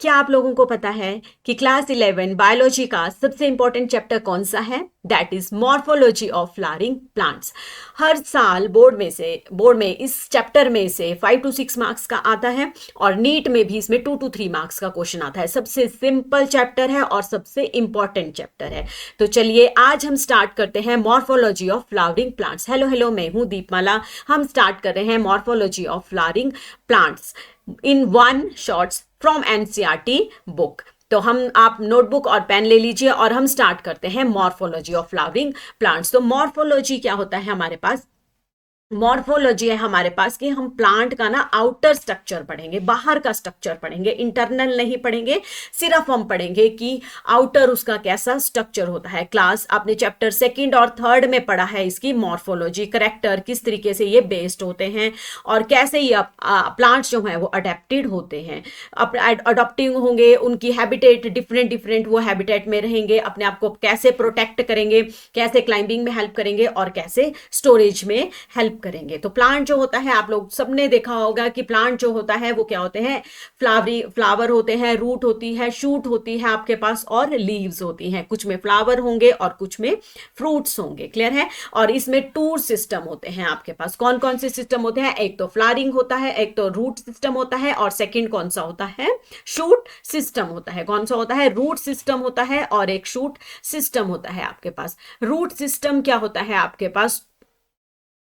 क्या आप लोगों को पता है कि क्लास 11 बायोलॉजी का सबसे इंपॉर्टेंट चैप्टर कौन सा है? That is morphology of flowering plants. हर साल बोर्ड में इस चैप्टर में से 5 to 6 मार्क्स का आता है और नीट में भी इसमें 2 to 3 मार्क्स का क्वेश्चन आता है। सबसे सिंपल चैप्टर है और सबसे इंपॉर्टेंट चैप्टर है। तो चलिए आज हम स्टार्ट करते हैं morphology of flowering plants. Hello hello, मैं हूं दीपमाला। हम स्टार्ट कर रहे हैं morphology of flowering plants in one shorts from NCERT book. तो आप नोटबुक और पेन ले लीजिए और हम स्टार्ट करते हैं मॉर्फोलॉजी ऑफ फ्लावरिंग प्लांट्स। तो मॉर्फोलॉजी क्या होता है हमारे पास? मॉर्फोलॉजी है हमारे पास कि हम प्लांट का ना आउटर स्ट्रक्चर पढ़ेंगे, बाहर का स्ट्रक्चर पढ़ेंगे, इंटरनल नहीं पढ़ेंगे। सिर्फ हम पढ़ेंगे कि आउटर उसका कैसा स्ट्रक्चर होता है। क्लास आपने चैप्टर 2nd और 3rd में पढ़ा है इसकी मॉर्फोलॉजी, करेक्टर, किस तरीके से ये बेस्ड होते हैं और कैसे ये प्लांट्स जो हैं वो अडेप्टेड होते हैं, अडॉप्टिंग होंगे, उनकी हैबिटेट डिफरेंट डिफरेंट वो हैबिटेट में रहेंगे, अपने आप को कैसे प्रोटेक्ट करेंगे, कैसे क्लाइंबिंग में हेल्प करेंगे और कैसे स्टोरेज में हेल्प करेंगे। तो प्लांट जो होता है, आप लोग सबने देखा होगा कि प्लांट जो होता है वो क्या होते हैं? फ्लावर होते हैं, रूट होती है, शूट होती है आपके पास और लीव्स होती हैं। कुछ में फ्लावर होंगे और कुछ में फ्रूट्स होंगे। क्लियर है? और इसमें 2 सिस्टम होते हैं आपके पास। कौन कौन से सिस्टम होते हैं? एक तो फ्लावरिंग होता है, एक तो रूट सिस्टम होता है और सेकंड कौन सा होता है? शूट सिस्टम होता है। कौन सा होता है? रूट सिस्टम होता है और एक शूट सिस्टम होता है आपके पास। रूट सिस्टम क्या होता है आपके पास?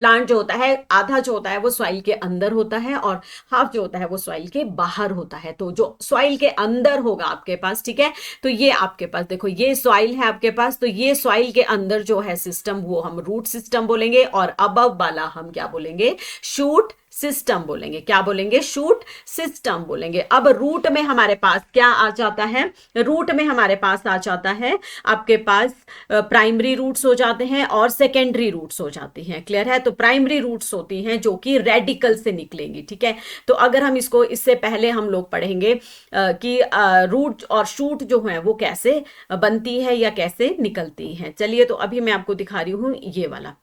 प्लांट जो होता है, आधा जो होता है वो सॉइल के अंदर होता है और हाफ जो होता है वो सॉइल के बाहर होता है। तो जो सॉइल के अंदर होगा आपके पास, ठीक है, तो ये आपके पास देखो, ये सॉइल है आपके पास, तो ये सॉइल के अंदर जो है सिस्टम वो हम रूट सिस्टम बोलेंगे और अबव वाला हम क्या बोलेंगे? शूट सिस्टम बोलेंगे। क्या बोलेंगे? शूट सिस्टम बोलेंगे। अब रूट में हमारे पास क्या आ जाता है? रूट में हमारे पास आ जाता है आपके पास प्राइमरी रूट्स हो जाते हैं और सेकेंडरी रूट्स हो जाती हैं। क्लियर है? तो प्राइमरी रूट्स होती हैं जो कि रेडिकल से निकलेंगी। ठीक है, तो अगर हम इसको, इससे पहले हम लोग पढ़ेंगे कि रूट और शूट जो है वो कैसे बनती है या कैसे निकलती है। चलिए, तो अभी मैं आपको दिखा रही हूं ये वाला।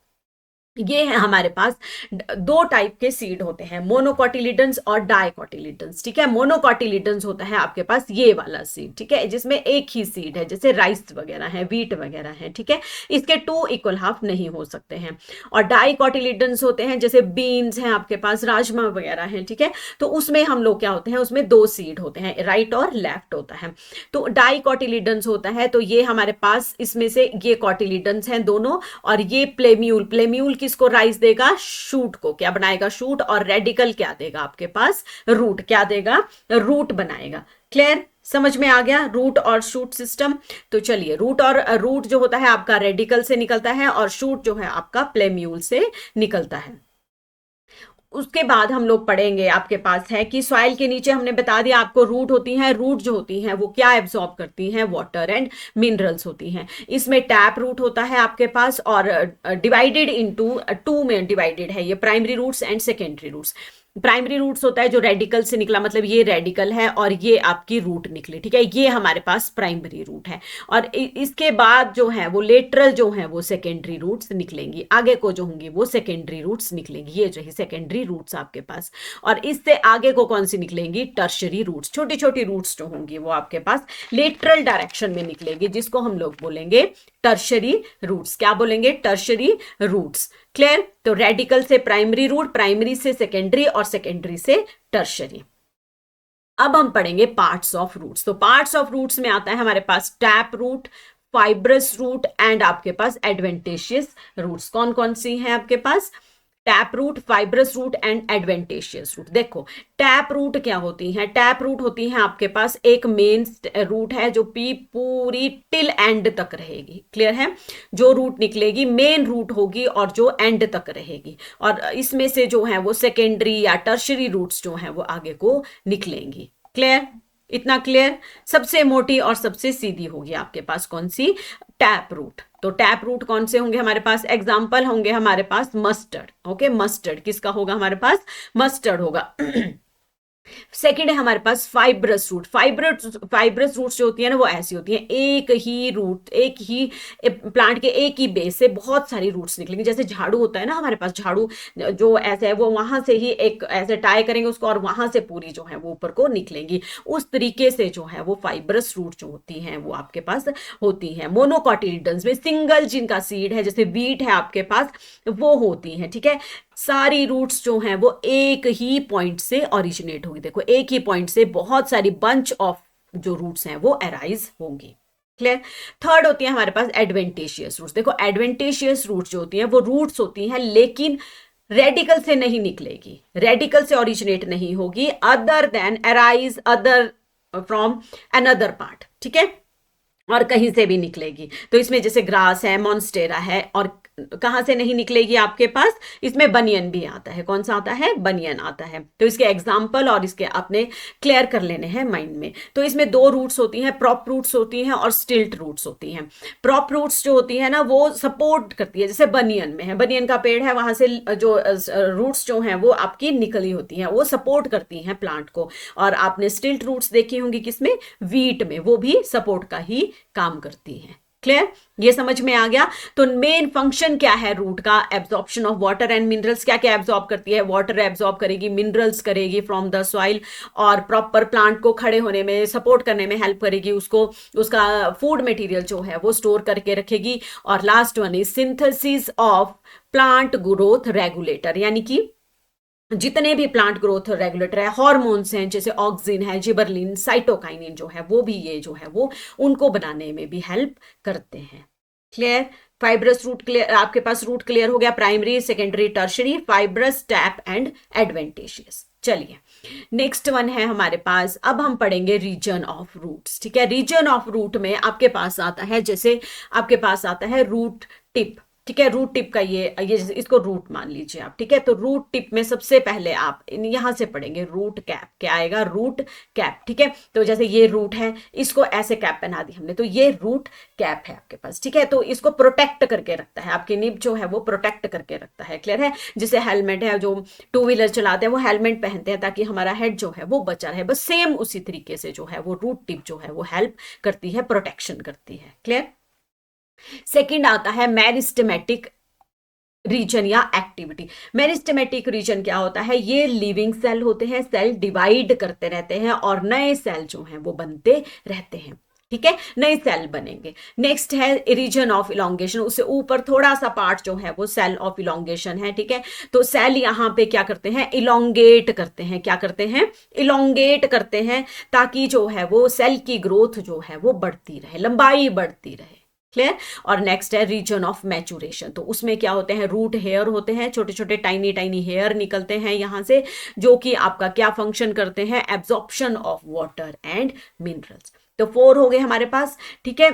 ये है हमारे पास 2 टाइप के सीड होते हैं, मोनोकोटिलिडन्स और डाइकोटिलिडन्स। ठीक है, मोनोकोटिलिडन्स होता है आपके पास ये वाला सीड, ठीक है, जिसमें एक ही सीड है, जैसे राइस वगैरह है, व्हीट वगैरह है। ठीक है, इसके 2 इक्वल हाफ नहीं हो सकते हैं। और डाइकोटिलिडन्स होते हैं जैसे बीन्स हैं आपके पास, राजमा वगैरह हैं। ठीक है, तो उसमें हम लोग क्या होते हैं, उसमें 2 सीड होते हैं, राइट और लेफ्ट होता है। तो डाइकोटिलिडन्स होता है, तो ये हमारे पास इसमें से ये कोटिलिडन्स हैं दोनों, और ये प्लेम्यूल, प्लेम्यूल किसको राइज देगा? शूट को। क्या बनाएगा? शूट। और रेडिकल क्या देगा आपके पास? रूट। क्या देगा? रूट बनाएगा। क्लियर? समझ में आ गया रूट और शूट सिस्टम? तो चलिए, रूट जो होता है आपका रेडिकल से निकलता है और शूट जो है आपका प्लेम्यूल से निकलता है। उसके बाद हम लोग पढ़ेंगे, आपके पास है कि सॉइल के नीचे हमने बता दिया आपको रूट होती हैं। रूट जो होती हैं वो क्या एब्सॉर्ब करती हैं? वाटर एंड मिनरल्स होती हैं। इसमें टैप रूट होता है आपके पास और डिवाइडेड इनटू 2 में डिवाइडेड है ये, primary roots and secondary roots. Primary roots होता है जो रेडिकल से निकला, मतलब ये रेडिकल है और ये आपकी रूट निकली। ठीक है, ये हमारे पास प्राइमरी रूट है। और इसके बाद जो है वो लेटरल जो है वो सेकेंडरी रूट्स निकलेंगी, आगे को जो होंगी वो सेकेंडरी रूट्स निकलेंगी। ये जो है सेकेंडरी रूट्स आपके पास। और इससे आगे को कौन सी निकलेंगी? Tertiary roots. छोटी छोटी रूट्स जो होंगी वो आपके पास लेटरल डायरेक्शन में निकलेगी, जिसको हम लोग बोलेंगे टर्शरी रूट्स। क्या बोलेंगे? Tertiary roots. क्लियर? तो रेडिकल से प्राइमरी रूट, प्राइमरी से सेकेंडरी और सेकेंडरी से टर्शरी। अब हम पढ़ेंगे पार्ट्स ऑफ रूट्स। तो पार्ट्स ऑफ रूट्स में आता है हमारे पास tap root, fibrous root and आपके पास एडवेंटेशियस रूट्स। कौन कौन सी हैं आपके पास? Tap root, fibrous root and adventitious root. देखो, टैप रूट क्या होती है? टैप रूट होती है आपके पास एक मेन रूट है जो पूरी टिल एंड तक रहेगी। क्लियर है? जो रूट निकलेगी मेन रूट होगी और जो एंड तक रहेगी। और इसमें से जो है वो सेकेंडरी या टर्शरी रूट्स जो है वो आगे को निकलेंगी। क्लियर? इतना क्लियर? सबसे मोटी और सबसे सीधी होगी आपके पास कौन सी? Tap root. तो टैप रूट कौन से होंगे हमारे पास? एग्जाम्पल होंगे हमारे पास मस्टर्ड। ओके, मस्टर्ड किसका होगा हमारे पास? मस्टर्ड होगा। सेकेंड है हमारे पास फाइब्रस रूट। फाइब्रस रूट्स जो होती है ना वो ऐसी होती है, एक ही रूट, एक ही प्लांट के एक ही बेस से बहुत सारी रूट्स निकलेंगी। जैसे झाड़ू होता है ना हमारे पास, झाड़ू जो ऐसे है वो वहां से ही एक ऐसे टाई करेंगे उसको और वहां से पूरी जो है वो ऊपर को निकलेंगी। उस तरीके से जो है वो फाइब्रस रूट जो होती हैं वो आपके पास होती है। मोनोकॉटिलीडन्स में सिंगल जिनका सीड है, जैसे वीट है आपके पास, वो होती है। ठीक है, सारी रूट्स जो हैं वो एक ही पॉइंट से ओरिजिनेट होगी। देखो एक ही पॉइंट से बहुत सारी बंच ऑफ जो रूट्स हैं वो अराइज होंगी। क्लियर। थर्ड होती है हमारे पास एडवेंटेशियस रूट्स। देखो एडवेंटेशियस रूट्स जो होती हैं वो रूट्स होती हैं लेकिन रेडिकल से नहीं निकलेगी, रेडिकल से ओरिजिनेट नहीं होगी, other than arise other from another part. ठीक है, और कहीं से भी निकलेगी। तो इसमें जैसे ग्रास है, मॉन्स्टेरा है, और कहां से नहीं निकलेगी आपके पास, इसमें बनियन भी आता है। कौन सा आता है? बनियन आता है। तो इसके एग्जाम्पल और इसके आपने क्लियर कर लेने हैं माइंड में। तो इसमें दो रूट्स होती हैं, प्रॉप रूट्स होती हैं और स्टिल्ट रूट्स होती हैं। प्रॉप रूट्स जो होती है ना वो सपोर्ट करती है, जैसे बनियन में है, बनियन का पेड़ है, वहां से जो रूट्स जो हैं वो आपकी निकली होती हैं, वो सपोर्ट करती हैं प्लांट को। और आपने स्टिल्ट रूट्स देखी होंगी किसमें? वीट में, वो भी सपोर्ट का ही काम करती है। क्लियर, ये समझ में आ गया। तो मेन फंक्शन क्या है रूट का? Absorption of water and minerals. क्या क्या एब्जॉर्ब करती है? वाटर एब्जॉर्ब करेगी, मिनरल्स करेगी फ्रॉम द सॉइल, और प्रॉपर प्लांट को खड़े होने में, सपोर्ट करने में हेल्प करेगी, उसको उसका फूड मटेरियल जो है वो स्टोर करके रखेगी। और last one is synthesis of plant growth regulator, यानी कि जितने भी प्लांट ग्रोथ रेगुलेटर है, हार्मोन्स हैं जैसे ऑक्सिन है, जिबरलिन, साइटोकाइनिन जो है वो भी ये जो है वो उनको बनाने में भी हेल्प करते हैं। क्लियर। फाइब्रस रूट क्लियर, आपके पास रूट क्लियर हो गया, primary, secondary, tertiary, fibrous, tap and adventitious. चलिए नेक्स्ट वन है हमारे पास, अब हम पढ़ेंगे रीजन ऑफ रूट्स। ठीक है, रीजन ऑफ रूट में आपके पास आता है, जैसे आपके पास आता है रूट टिप। ठीक है, रूट टिप का ये इसको रूट मान लीजिए आप। ठीक है, तो रूट टिप में सबसे पहले आप यहां से पढ़ेंगे रूट कैप। क्या आएगा? Root cap. ठीक है, तो जैसे ये रूट है, इसको ऐसे कैप पहना दी हमने, तो ये रूट कैप है आपके पास। ठीक है, तो इसको प्रोटेक्ट करके रखता है, आपकी निब जो है वो प्रोटेक्ट करके रखता है। क्लियर है। जैसे हेलमेट है, जो टू व्हीलर चलाते हैं वो हेलमेट पहनते हैं ताकि हमारा हेड जो है वो बचा रहे, बस सेम उसी तरीके से जो है वो रूट टिप जो है वो हेल्प करती है, प्रोटेक्शन करती है। क्लियर। सेकंड आता है मेरिस्टेमेटिक रीजन या एक्टिविटी। मेरिस्टेमेटिक रीजन क्या होता है? ये लिविंग सेल होते हैं, सेल डिवाइड करते रहते हैं और नए सेल जो हैं वो बनते रहते हैं। ठीक है, नए सेल बनेंगे। नेक्स्ट है रीजन ऑफ इलोंगेशन, उससे ऊपर थोड़ा सा पार्ट जो है वो सेल ऑफ इलोंगेशन है। ठीक है, तो सेल यहां पे क्या करते हैं? इलोंगेट करते हैं। क्या करते हैं? इलोंगेट करते हैं, ताकि जो है वो सेल की ग्रोथ जो है वो बढ़ती रहे, लंबाई बढ़ती रहे। क्लियर। और नेक्स्ट है रीजन ऑफ मैचुरेशन, तो उसमें क्या होते हैं? रूट हेयर होते हैं, छोटे छोटे टाइनी टाइनी हेयर निकलते हैं यहां से, जो कि आपका क्या फंक्शन करते हैं? Absorption of water and minerals. तो 4 हो गए हमारे पास। ठीक है,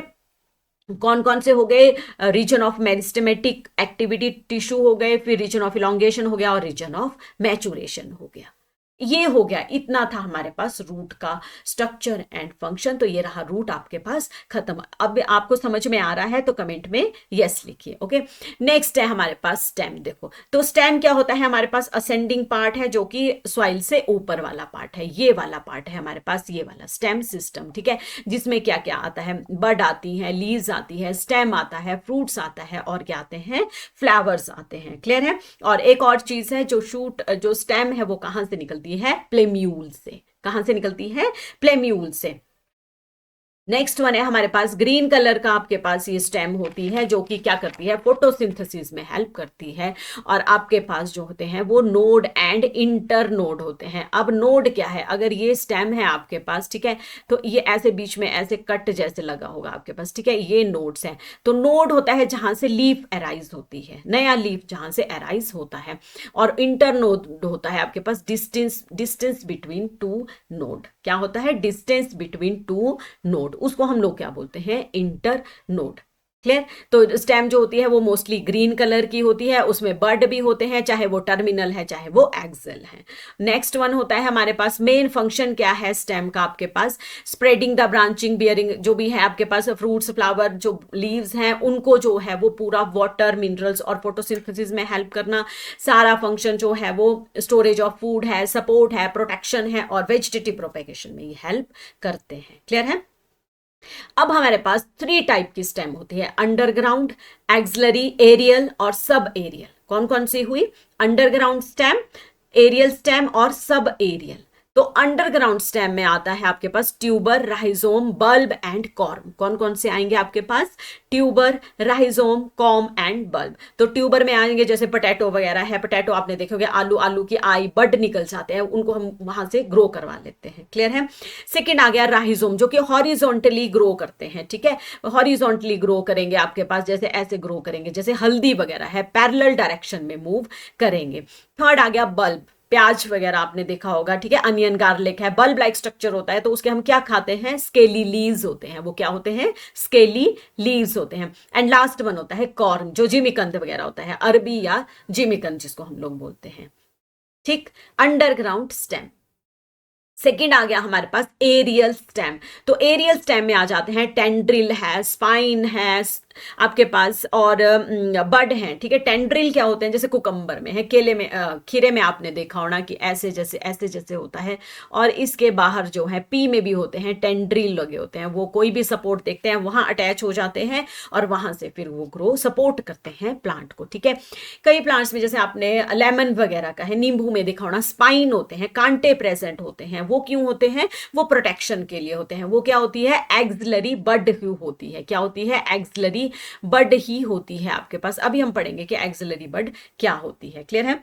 कौन कौन से हो गए? Region of meristematic activity tissue हो गए, फिर रीजन ऑफ इलोंगेशन हो गया और रीजन ऑफ मैचुरेशन हो गया। ये हो गया, इतना था हमारे पास रूट का स्ट्रक्चर एंड फंक्शन। तो ये रहा रूट आपके पास खत्म। अब आपको समझ में आ रहा है तो कमेंट में यस लिखिए। ओके, नेक्स्ट है हमारे पास स्टेम। देखो तो स्टेम क्या होता है? हमारे पास असेंडिंग पार्ट है जो कि सॉइल से ऊपर वाला पार्ट है, ये वाला पार्ट है हमारे पास, ये वाला स्टेम सिस्टम। ठीक है, जिसमें क्या क्या आता है? बड आती है, लीव्स आती है, स्टेम आता है, फ्रूट्स आता है, और क्या आते हैं? फ्लावर्स आते हैं। क्लियर है। और एक और चीज है, जो शूट जो स्टेम है वो कहां से निकलती है? प्लेम्यूल से। कहां से निकलती है? प्लेम्यूल से। नेक्स्ट वन है हमारे पास ग्रीन कलर का, आपके पास ये स्टेम होती है जो कि क्या करती है? फोटोसिंथेसिस में हेल्प करती है। और आपके पास जो होते हैं वो नोड एंड इंटर नोड होते हैं। अब नोड क्या है? अगर ये स्टेम है आपके पास, ठीक है, तो ये ऐसे बीच में ऐसे कट जैसे लगा होगा आपके पास। ठीक है, ये नोड्स हैं। तो नोड होता है जहां से लीफ अराइज होती है, नया लीफ जहां से अराइज होता है। और इंटर नोड होता है आपके पास डिस्टेंस बिटवीन टू नोड। क्या होता है? डिस्टेंस बिटवीन टू नोड, उसको हम लोग क्या बोलते हैं? Inter node. क्लियर। तो स्टेम जो होती है वो मोस्टली ग्रीन कलर की होती है, उसमें बड भी होते हैं, चाहे वो टर्मिनल है चाहे वो एक्सल है। नेक्स्ट वन होता है हमारे पास, मेन फंक्शन क्या है स्टेम का आपके पास, स्प्रेडिंग द ब्रांचिंग बियरिंग, जो भी है आपके पास फ्रूट्स फ्लावर जो लीव्स हैं उनको जो है वो पूरा वाटर मिनरल्स और फोटोसिंथेसिस में हेल्प करना, सारा फंक्शन जो है वो स्टोरेज ऑफ फूड है, सपोर्ट है, प्रोटेक्शन है और वेजिटेटिव प्रोपेगेशन में ये हेल्प करते हैं। क्लियर है। अब हमारे पास 3 टाइप की स्टेम होती है, अंडरग्राउंड, एक्सलरी, एरियल और सब एरियल। कौन कौन सी हुई, अंडरग्राउंड स्टेम, एरियल स्टेम और सब एरियल। तो अंडरग्राउंड स्टेम में आता है आपके पास tuber, rhizome, bulb and corm. कौन कौन से आएंगे आपके पास, tuber, rhizome, corm and bulb. तो ट्यूबर में आएंगे जैसे पोटैटो वगैरह है, पोटैटो आपने देखोगे आलू, आलू की आई बड निकल जाते हैं, उनको हम वहां से ग्रो करवा लेते हैं। क्लियर है। सेकेंड आ गया राइजोम, जो कि हॉरिजॉन्टली ग्रो करते हैं। ठीक है, हॉरिजॉन्टली ग्रो करेंगे आपके पास, जैसे ऐसे ग्रो करेंगे, जैसे हल्दी वगैरह है, पैरेलल डायरेक्शन में मूव करेंगे। थर्ड आ गया बल्ब, प्याज वगैरह आपने देखा होगा, ठीक है, अनियन गार्लिक है, बल्ब लाइक स्ट्रक्चर होता है, तो उसके हम क्या खाते हैं, स्केली लीव्स होते हैं। वो क्या होते हैं, स्केली लीव्स होते हैं। एंड लास्ट वन होता है कॉर्म, जो जिमीकंद वगैरह होता है, अरबी या जिमीकंद जिसको हम लोग बोलते हैं। ठीक, अंडरग्राउंड स्टेम। सेकेंड आ गया हमारे पास एरियल स्टेम। तो एरियल स्टेम में आ जाते हैं टेंड्रिल है, स्पाइन है आपके पास, और बड है। ठीक है, टेंड्रिल क्या होते हैं, जैसे कुकम्बर में है, केले में, खीरे में आपने देखा होना कि ऐसे जैसे होता है। और इसके बाहर जो है पी में भी होते हैं, टेंड्रिल लगे होते हैं, वो कोई भी सपोर्ट देखते हैं वहां अटैच हो जाते हैं और वहां से फिर वो ग्रो सपोर्ट करते हैं प्लांट को। ठीक है, कई प्लांट्स में जैसे आपने लेमन वगैरह का है, नींबू में देखा होना, स्पाइन होते हैं, कांटे प्रेजेंट होते हैं। वो क्यों होते हैं, वो प्रोटेक्शन के लिए होते हैं। वो क्या होती है, एक्सिलरी बड होती है। क्या होती है, एक्सिलरी बड ही होती है आपके पास। अभी हम पढ़ेंगे कि एक्सिलरी बड क्या होती है। क्लियर है।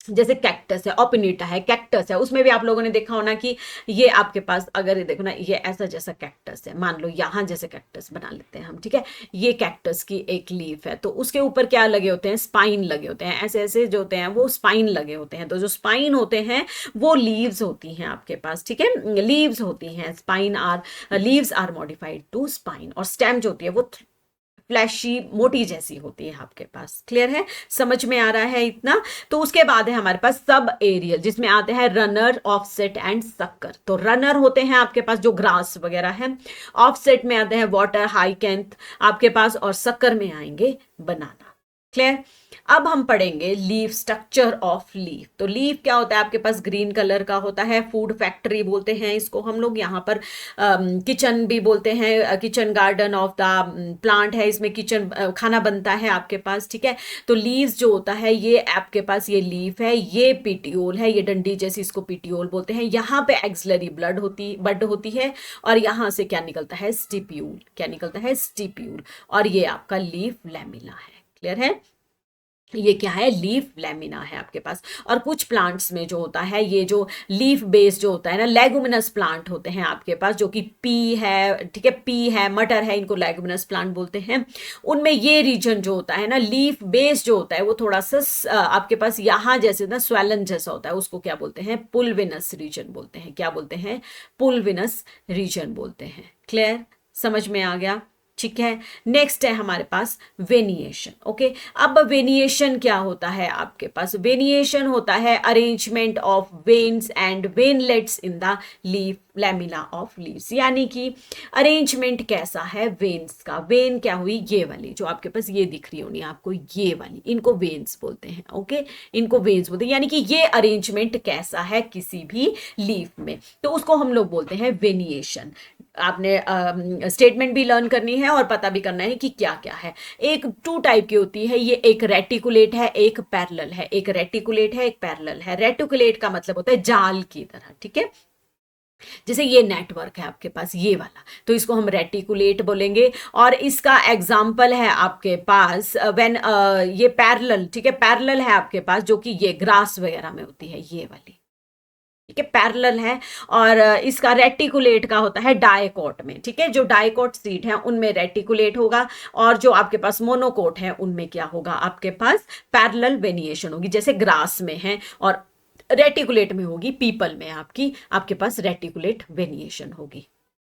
जैसे कैक्टस है, ओपिनिटा है, कैक्टस है, उसमें भी आप लोगों ने देखा होना कि ये आपके पास, अगर ये देखो ना, ये ऐसा जैसा कैक्टस है, मान लो यहां जैसे कैक्टस बना लेते हैं हम। ठीक है, ये कैक्टस की एक लीफ है, तो उसके ऊपर क्या लगे होते हैं, स्पाइन लगे होते हैं, ऐसे ऐसे जो होते हैं वो स्पाइन लगे होते हैं। तो जो स्पाइन होते हैं वो लीव्स होती हैं आपके पास। ठीक है, लीव्स होती हैं, spine are, leaves are modified to spine. और स्टेम जो होती है वो फ्लैशी मोटी जैसी होती है आपके पास। क्लियर है, समझ में आ रहा है इतना। तो उसके बाद है हमारे पास सब एरियल, जिसमें आते हैं रनर, ऑफसेट एंड सक्कर। तो रनर होते हैं आपके पास जो ग्रास वगैरह है, ऑफसेट में आते हैं वाटर, हाइकेंथ आपके पास, और सक्कर में आएंगे बनाना। क्लियर। अब हम पढ़ेंगे लीफ, स्ट्रक्चर ऑफ लीफ। तो लीफ क्या होता है आपके पास, ग्रीन कलर का होता है, फूड फैक्ट्री बोलते हैं इसको हम लोग, यहाँ पर किचन भी बोलते हैं, kitchen garden of the plant है, इसमें किचन खाना बनता है आपके पास। ठीक है, तो लीव्स जो होता है ये आपके पास, ये लीफ है, ये पिटियोल है, ये डंडी जैसी, इसको पिटियोल बोलते हैं। यहाँ पे एक्सिलरी बड होती है, और यहाँ से क्या निकलता है, स्टिप्यूल। क्या निकलता है, स्टिप्यूल। और ये आपका लीफ लैमिना है। क्लियर है, ये क्या है, लीफ लैमिना है आपके पास। और कुछ प्लांट्स में जो होता है, ये जो लीफ बेस जो होता है ना, लेगुमिनस प्लांट होते हैं आपके पास, जो कि पी है, ठीक है, पी है, मटर है, इनको लेगुमिनस प्लांट बोलते हैं। उनमें ये रीजन जो होता है ना, लीफ बेस जो होता है वो थोड़ा सा आपके पास यहाँ जैसे ना स्वेलन जैसा होता है, उसको क्या बोलते हैं, पुलविनस रीजन बोलते हैं। क्या बोलते हैं, पुलविनस रीजन बोलते हैं। क्लियर, समझ में आ गया। ठीक है, नेक्स्ट है हमारे पास वेनिएशन। ओके, अब वेनिएशन क्या होता है आपके पास, वेनिएशन होता है arrangement of veins and veinlets in the leaf lamina of leaves. यानी कि अरेंजमेंट कैसा है वेन्स का, वेन क्या हुई, ये वाली जो आपके पास ये दिख रही होनी आपको, ये वाली, इनको वेन्स बोलते हैं। ओके, इनको वेन्स बोलते हैं, यानी कि ये अरेंजमेंट कैसा है किसी भी लीफ में, तो उसको हम लोग बोलते हैं वेनिएशन। आपने स्टेटमेंट भी लर्न करनी है और पता भी करना है कि क्या क्या है। एक 2 टाइप की होती है ये, एक रेटिकुलेट है, एक पैरेलल है। एक रेटिकुलेट है, एक पैरेलल है। रेटिकुलेट का मतलब होता है जाल की तरह। ठीक है, जैसे ये नेटवर्क है आपके पास ये वाला, तो इसको हम रेटिकुलेट बोलेंगे। और इसका एग्जाम्पल है आपके पास व्हेन ये पैरेलल, ठीक है, पैरेलल है आपके पास, जो कि ये ग्रास वगैरह में होती है ये वाली। ठीक है, पैरेलल है। और इसका रेटिकुलेट का होता है डायकोट में। ठीक है, जो डायकोट सीट है उनमें रेटिकुलेट होगा, और जो आपके पास मोनोकोट है उनमें क्या होगा, आपके पास पैरेलल वेनिएशन होगी। जैसे ग्रास में है, और रेटिकुलेट में होगी, पीपल में आपके पास रेटिकुलेट वेनिएशन होगी।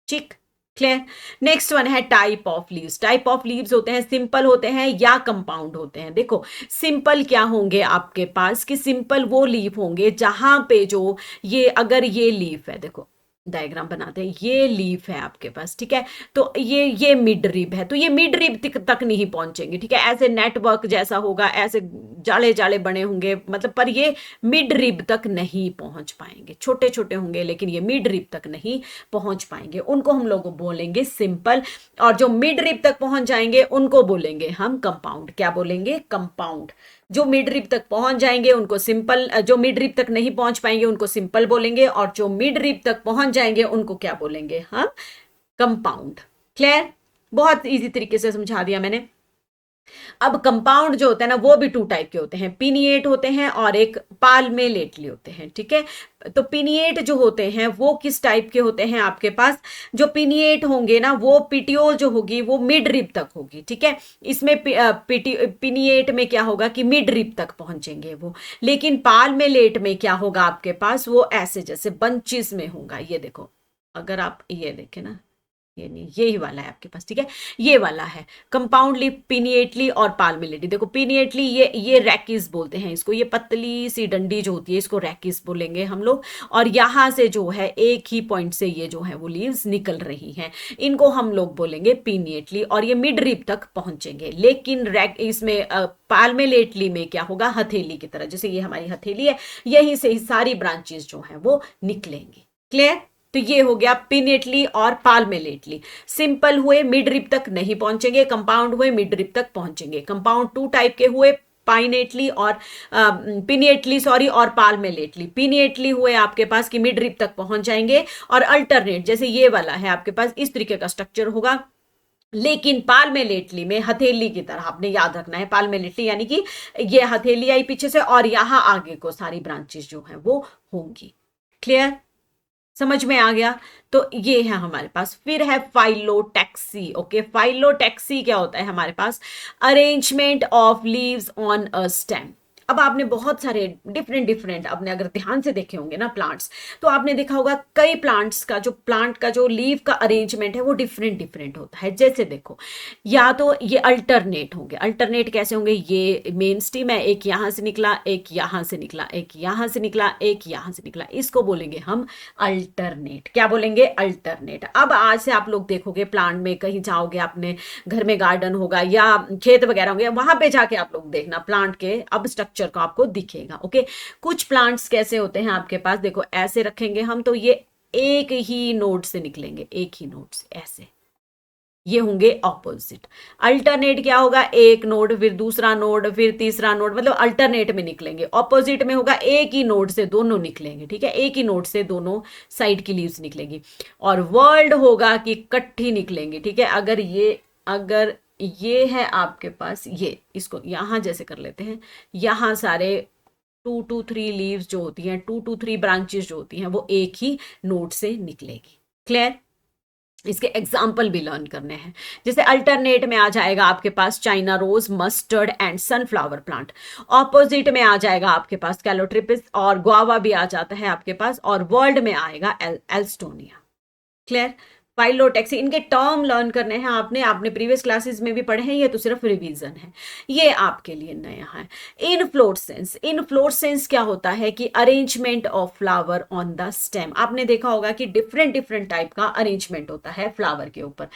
ठीक, क्लियर। नेक्स्ट वन है type of leaves. Type of leaves होते हैं सिंपल होते हैं या कंपाउंड होते हैं। देखो सिंपल क्या होंगे आपके पास कि सिंपल वो लीफ होंगे जहां पे जो ये अगर ये लीफ है, देखो डायग्राम बनाते हैं, ये लीफ है आपके पास, ठीक है, तो ये मिड रिब है, तो ये मिड रिब तक नहीं पहुंचेंगे, ठीक है, ऐसे नेटवर्क जैसा होगा, ऐसे जाले जाले बने होंगे, मतलब पर ये मिड रिब तक नहीं पहुंच पाएंगे, छोटे छोटे होंगे लेकिन ये मिड रिब तक नहीं पहुंच पाएंगे, उनको हम लोग बोलेंगे सिंपल। और जो मिड रिब तक पहुंच जाएंगे उनको बोलेंगे हम कंपाउंड। क्या बोलेंगे? कंपाउंड। जो मिड रिब तक पहुंच जाएंगे उनको सिंपल, जो मिड रिब तक नहीं पहुंच पाएंगे उनको सिंपल बोलेंगे, और जो मिड रिब तक पहुंच जाएंगे उनको क्या बोलेंगे हम? कंपाउंड। क्लियर? बहुत इजी तरीके से समझा दिया मैंने। अब कंपाउंड जो होते हैं ना वो भी टू टाइप के होते हैं, पिनिएट होते हैं और एक पाल्मेलेटली होते हैं, ठीक है। तो पिनिएट जो होते हैं वो किस टाइप के होते हैं आपके पास? जो पिनिएट होंगे ना वो पिटियोल जो होगी वो मिड रिब तक होगी, ठीक है। इसमें पिनिएट में क्या होगा कि मिड रिब तक पहुंचेंगे वो, लेकिन पाल्मेलेट में क्या होगा आपके पास? वो ऐसे जैसे बंचेस में होगा। ये देखो, अगर आप ये देखें ना, ये नहीं, यही वाला है आपके पास, ठीक है, ये वाला है कंपाउंड लीफ, पिनिएटली और पाल्मेलेटली। देखो पिनिएटली ये रैकिस बोलते हैं इसको, ये पतली सी डंडी जो होती है इसको रैकिस बोलेंगे हम लोग, और यहां से जो है एक ही पॉइंट से ये जो है वो लीव्स निकल रही हैं, इनको हम लोग बोलेंगे पिनिएटली, और ये मिड रिब तक पहुंचेंगे। लेकिन इसमें पाल्मेलेटली में क्या होगा? हथेली की तरह, जैसे ये हमारी हथेली है, यहीं से ही सारी ब्रांचेस जो है वो निकलेंगी। क्लियर? तो ये हो गया पिनेटली और पाल्मेलेटली। सिंपल हुए मिड रिब तक नहीं पहुंचेंगे, कंपाउंड हुए मिड रिब तक पहुंचेंगे। कंपाउंड टू टाइप के हुए, पाइनेटली और पिनिएटली सॉरी और पाल्मेलेटली। पिनिएटली हुए आपके पास कि मिड रिब तक पहुंच जाएंगे, और अल्टरनेट जैसे ये वाला है आपके पास, इस तरीके का स्ट्रक्चर होगा। लेकिन पाल्मेलेटली में हथेली की तरह आपने याद रखना है, पाल्मेलेटली यानी कि ये हथेली आई पीछे से और यहां आगे को सारी ब्रांचेस जो है वो होंगी। क्लियर? समझ में आ गया? तो ये है हमारे पास। फिर है फाइलोटैक्सी। ओके, फाइलोटैक्सी क्या होता है हमारे पास? Arrangement of leaves on a stem. अब आपने बहुत सारे डिफरेंट डिफरेंट, आपने अगर ध्यान से देखे होंगे ना प्लांट्स, तो आपने देखा होगा कई प्लांट्स का जो प्लांट का जो लीव का अरेंजमेंट है वो डिफरेंट डिफरेंट होता है। जैसे देखो, या तो ये अल्टरनेट होंगे। अल्टरनेट कैसे होंगे? ये मेन स्टेम है, एक यहां से निकला, एक यहां से निकला, एक यहां से निकला, एक यहां से निकला, इसको बोलेंगे हम अल्टरनेट। क्या बोलेंगे? अल्टरनेट। अब आज से आप लोग देखोगे प्लांट में, कहीं जाओगे, अपने घर में गार्डन होगा या खेत वगैरह होंगे, वहां पे जाके आप लोग देखना प्लांट के अब स्ट्रक्चर का आपको दिखेगा। ओके, कुछ प्लांट्स कैसे होते हैं आपके पास? देखो ऐसे रखेंगे हम तो ये एक ही नोड से निकलेंगे, एक ही नोड से, ऐसे ये होंगे ऑपोजिट। अल्टरनेट क्या होगा? एक नोड, फिर दूसरा नोड, फिर तीसरा नोड, मतलब अल्टरनेट में निकलेंगे। ऑपोजिट में होगा एक ही नोड से दोनों निकलेंगे, ठीक है, एक ही नोड से दोनों साइड की लीव्स निकलेंगी। और वर्ल्ड होगा कि इकट्ठी निकलेंगी, ठीक है। अगर ये है आपके पास, ये इसको यहां जैसे कर लेते हैं, यहां सारे 2 to 3 लीव्स जो होती हैं, 2 to 3 ब्रांचेस जो होती हैं वो एक ही नोड से निकलेगी। क्लियर? इसके एग्जाम्पल भी लर्न करने हैं। जैसे अल्टरनेट में आ जाएगा आपके पास China rose, mustard and sunflower plant. Opposite में आ जाएगा आपके पास कैलोट्रिपिस और गुआवा भी आ जाता है आपके पास, और वर्ल्ड में आएगा एल्स्टोनिया। क्लियर? फाइलोटैक्सी, इनके टर्म लर्न करने हैं आपने, प्रीवियस क्लासेस में भी पढ़े हैं, ये तो सिर्फ रिवीजन है, ये आपके लिए नया है। इनफ्लोरेसेंस। इनफ्लोरेसेंस क्या होता है कि arrangement of flower on the stem. आपने देखा होगा कि डिफरेंट डिफरेंट टाइप का अरेंजमेंट होता है फ्लावर के ऊपर।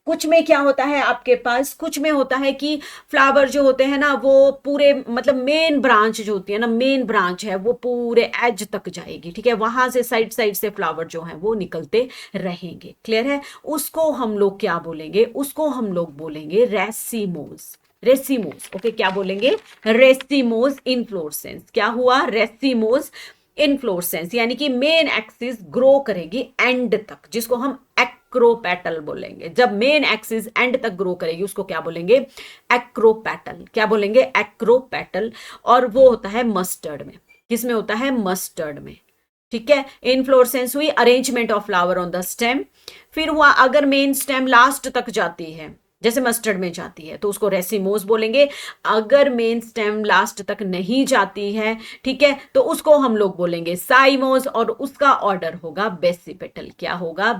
कुछ में क्या होता है आपके पास? कुछ में होता है कि फ्लावर जो होते हैं ना वो पूरे, मतलब मेन ब्रांच जो होती है ना, मेन ब्रांच है वो पूरे एज तक जाएगी, ठीक है, वहां से साइड साइड से फ्लावर जो है वो निकलते रहेंगे। क्लियर है? उसको हम लोग क्या बोलेंगे? उसको हम लोग बोलेंगे रेसिमोस। रेसिमोस। ओके, क्या बोलेंगे? Racemose inflorescence. क्या हुआ? रेसिमोस इनफ्लोरेसेंस, यानी कि मेन एक्सिस ग्रो करेगी एंड तक, जिसको हम एक्रोपेटल बोलेंगे। जब मेन एक्सिस एंड तक ग्रो करेगी उसको क्या बोलेंगे? एक्रोपेटल। क्या बोलेंगे? एक्रोपेटल। और वो होता है मस्टर्ड में। किसमें होता है? मस्टर्ड में। ठीक है, इनफ्लोरेसेंस हुई, arrangement of flower on the stem. फिर हुआ अगर मेन स्टेम लास्ट तक जाती है, जैसे मस्टर्ड में जाती है, तो उसको रेसिमोस बोलेंगे। अगर मेन स्टेम लास्ट तक नहीं जाती है, ठीक है, तो उसको हम लोग बोलेंगे साइमोस, और उसका ऑर्डर होगा बेसिपेटल। क्या होगा?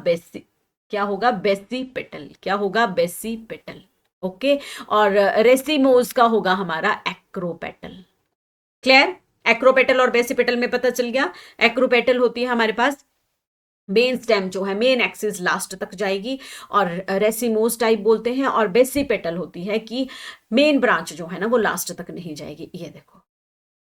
क्या होगा? बेसिपेटल। क्या होगा? बेसिपेटल। ओके। और रेसिमोज का होगा हमारा एक्रोपेटल। क्लियर? एक्रोपेटल और बेसिपेटल में पता चल गया। एक्रोपेटल होती है हमारे पास मेन स्टेम जो है, मेन एक्सिस लास्ट तक जाएगी, और रेसिमोस टाइप बोलते हैं, और बेसिपेटल होती है कि मेन ब्रांच जो है ना वो लास्ट तक नहीं जाएगी। ये देखो,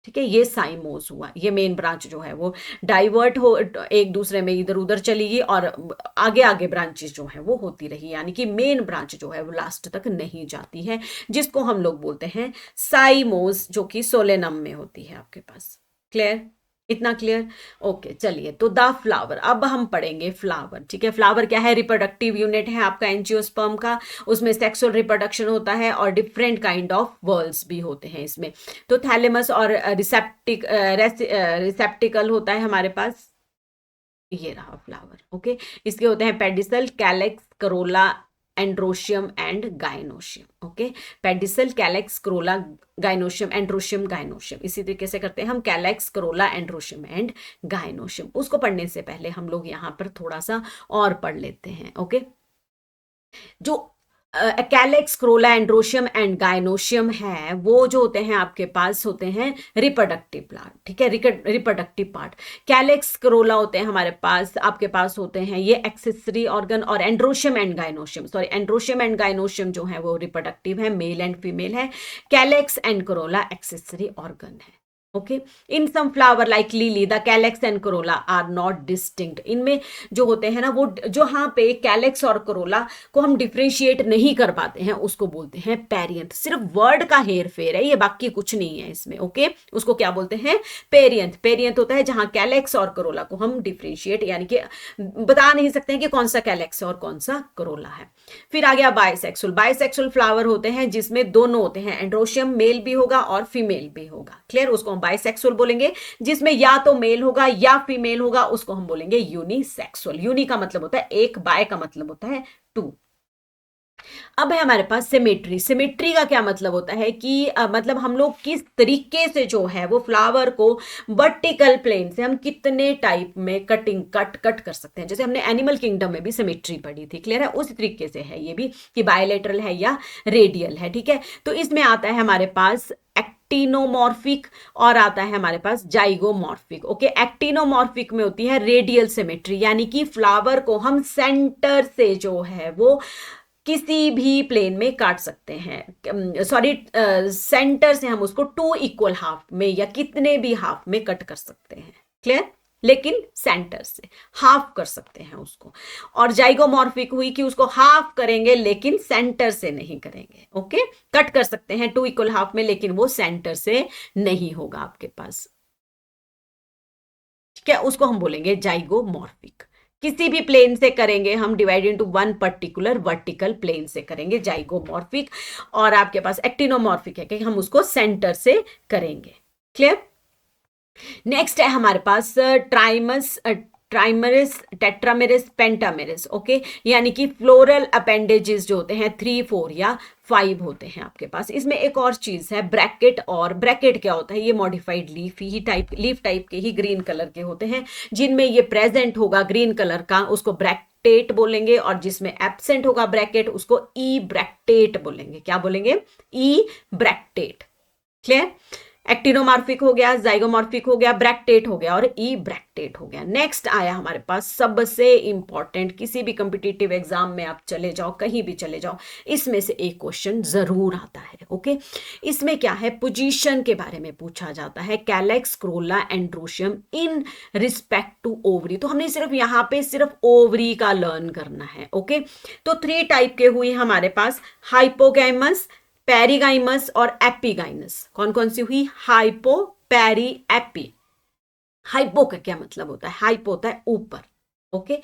ठीक है, ये साइमोस हुआ। ये मेन ब्रांच जो है वो डाइवर्ट हो, एक दूसरे में इधर उधर चली गई, और आगे आगे ब्रांचेस जो है वो होती रही, यानी कि मेन ब्रांच जो है वो लास्ट तक नहीं जाती है, जिसको हम लोग बोलते हैं साइमोस, जो कि सोलेनम में होती है आपके पास। क्लियर? इतना क्लियर? ओके, चलिए, तो द फ्लावर, अब हम पढ़ेंगे फ्लावर। ठीक है, फ्लावर क्या है? रिप्रोडक्टिव यूनिट है आपका एंजियोस्पर्म का। उसमें सेक्सुअल रिप्रोडक्शन होता है, और डिफरेंट काइंड ऑफ वर्ल्स भी होते हैं इसमें। तो थैलेमस और रिसेप्टिकल होता है हमारे पास। ये रहा फ्लावर। ओके, इसके होते हैं pedicel, calyx, Corolla, androecium and gynoecium. Okay, pedicel, calyx, Corolla, gynoecium, androecium, gynoecium. इसी तरीके से करते हैं हम calyx, Corolla, androecium and gynoecium. उसको पढ़ने से पहले हम लोग यहाँ पर थोड़ा सा और पढ़ लेते हैं। ओके, जो calyx, corolla, androecium and gynoecium है, वो जो होते हैं आपके पास होते हैं रिप्रोडक्टिव प्लांट। ठीक है, रिप्रोडक्टिव पार्ट। कैलेक्स, क्रोला होते हैं हमारे पास, आपके पास होते हैं ये एक्सेसरी ऑर्गन, और androecium and gynoecium, sorry, androecium and gynoecium जो है वो रिप्रोडक्टिव है, मेल एंड फीमेल है। Calyx and corolla accessory organ है। Okay, in some flower like lily the calyx and corolla are not distinct. इनमें जो होते हैं ना वो, जो यहाँ पे कैलेक्स और करोला को हम डिफ्रेंशिएट नहीं कर पाते हैं, उसको बोलते हैं पेरियंथ। सिर्फ वर्ड का हेर फेर है ये, बाकी कुछ नहीं है इसमें। ओके, उसको क्या बोलते हैं? पेरियंथ। पेरियंथ होता है जहां कैलेक्स और करोला को हम डिफ्रेंशिएट, यानी कि बता नहीं सकते हैं कि कौन सा कैलेक्स और कौन सा करोला है। फिर आ गया बाइसेक्सुअल। बाइसेक्सुअल फ्लावर होते हैं जिसमें दोनों होते हैं, एंड्रोशियम मेल भी होगा और फीमेल भी होगा। क्लियर? उसको हम बाइसेक्सुअल बोलेंगे। जिसमें या तो मेल होगा या फीमेल होगा, उसको हम बोलेंगे यूनिसेक्सुअल। यूनि का मतलब होता है एक, बाय का मतलब होता है टू। अब है हमारे पास सिमेट्री। सिमेट्री का क्या मतलब होता है कि मतलब हम लोग किस तरीके से जो है वो फ्लावर को वर्टिकल प्लेन से हम कितने टाइप में कट कर सकते हैं। जैसे हमने एनिमल किंगडम में भी सिमेट्री पढ़ी थी। क्लियर है? उसी तरीके से है ये भी, कि बायलेटरल है या रेडियल है। ठीक है, तो इसमें आता है हमारे पास एक्टिनोमॉर्फिक, और आता है हमारे पास जाइगोमॉर्फिक। ओके, एक्टिनोमॉर्फिक में होती है रेडियल सिमेट्री, यानी कि फ्लावर को हम सेंटर से जो है वो किसी भी प्लेन में काट सकते हैं। सॉरी, सेंटर से हम उसको 2 इक्वल हाफ में या कितने भी हाफ में कट कर सकते हैं। क्लियर? लेकिन सेंटर से हाफ कर सकते हैं उसको। और जाइगोमॉर्फिक हुई कि उसको हाफ करेंगे लेकिन सेंटर से नहीं करेंगे। ओके, कट कर सकते हैं 2 इक्वल हाफ में, लेकिन वो सेंटर से नहीं होगा आपके पास। ठीक है, उसको हम बोलेंगे जाइगोमॉर्फिक। किसी भी प्लेन से करेंगे हम, divide into one particular vertical plane से करेंगे जाइगोमॉर्फिक। और आपके पास एक्टिनोमॉर्फिक है कि हम उसको सेंटर से करेंगे। क्लियर? नेक्स्ट है हमारे पास ट्राइमरिस, टेट्रामेरिस, पेंटामेरिस। ओके, यानी कि फ्लोरल अपेंडेजेस जो होते हैं 3, 4 या 5 होते हैं आपके पास। इसमें एक और चीज है ब्रैकेट। और ब्रैकेट क्या होता है? ये मॉडिफाइड लीफ टाइप के ही ग्रीन कलर के होते हैं। जिनमें ये प्रेजेंट होगा ग्रीन कलर का, उसको ब्रैकेट बोलेंगे, और जिसमें एब्सेंट होगा ब्रैकेट, उसको ई ब्रैक्टेट बोलेंगे। क्या बोलेंगे? ई ब्रैक्टेट। क्लियर? एक्टिनोमॉर्फिक हो गया, जाइगोमॉर्फिक हो गया, ब्रैक्टेट हो गया, और ई ब्रैक्टेट हो गया। नेक्स्ट आया हमारे पास सबसे इंपॉर्टेंट, किसी भी कंपिटिटिव एग्जाम में आप चले जाओ, कहीं भी चले जाओ, इसमें से एक क्वेश्चन जरूर आता है। ओके, इसमें क्या है? पोजीशन के बारे में पूछा जाता है। Calyx, corolla, androecium in respect to ovary. तो हमने सिर्फ यहाँ पे सिर्फ ओवरी का लर्न करना है। ओके, तो 3 टाइप के हुए हमारे पास, हाइपोगैमस, पेरिगाइमस और एपिगाइनस। कौन कौन सी हुई? Hypo, peri, AP. हाइपो का क्या मतलब होता है? हाइपो होता है ऊपर। ओके,